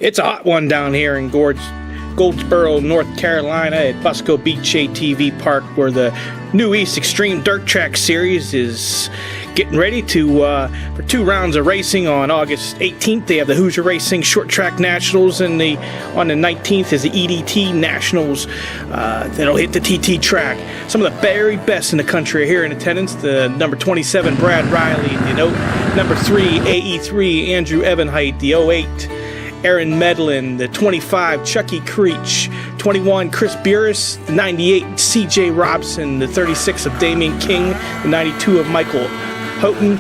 It's a hot one down here in Goldsboro, North Carolina at Busco Beach ATV Park, where the New East Extreme Dirt Track Series is getting ready for 2 rounds of racing. On August 18th, they have the Hoosier Racing Short Track Nationals, and on the 19th is the EDT Nationals that'll hit the TT track. Some of the very best in the country are here in attendance. The number 27, Brad Riley, number 3, AE3, Andrew Evenheit, the 08, Aaron Medlin, the 25, Chucky Creech, 21, Chris Burris, the 98, CJ Robson, the 36 of Damian King, the 92 of Michael Houghton,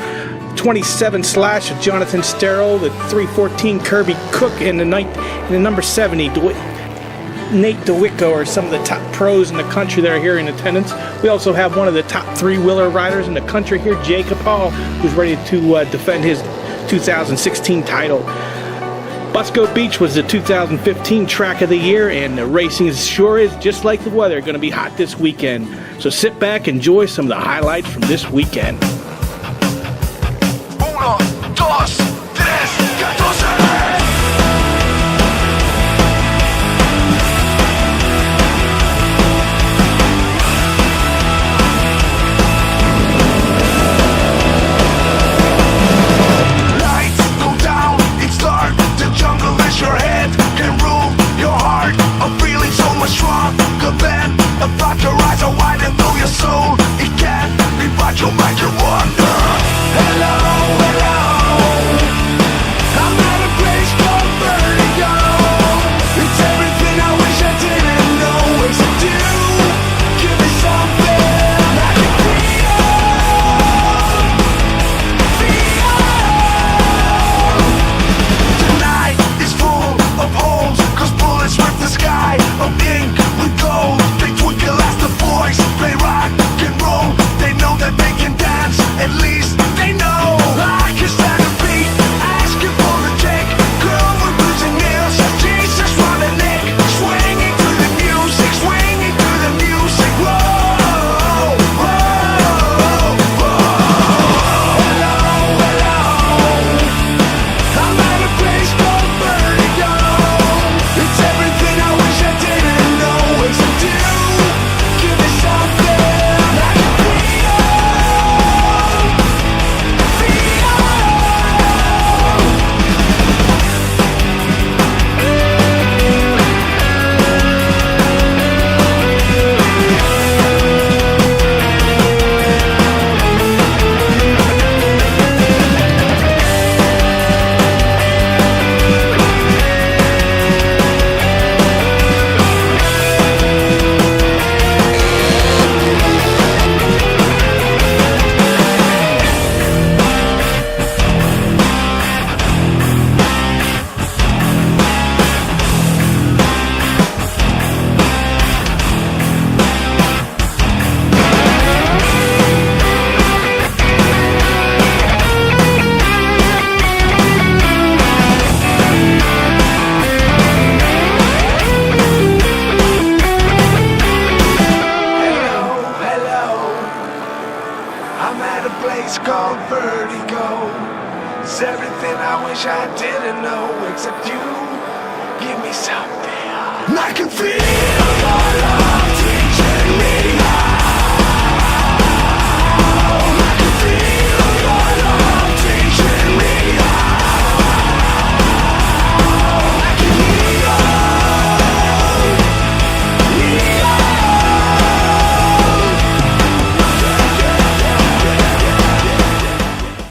27 Slash of Jonathan Sterrell, the 314 Kirby Cook, and the number 70 Nate DeWicko are some of the top pros in the country that are here in attendance. We also have one of the top 3-wheeler riders in the country here, Jacob Hall, who's ready to defend his 2016 title. Busco Beach was the 2015 track of the year, and the racing sure is, just like the weather, going to be hot this weekend. So sit back and enjoy some of the highlights from this weekend. 1, 2, 3, 14. Called vertigo. It's everything I wish I didn't know, except you give me something I can feel.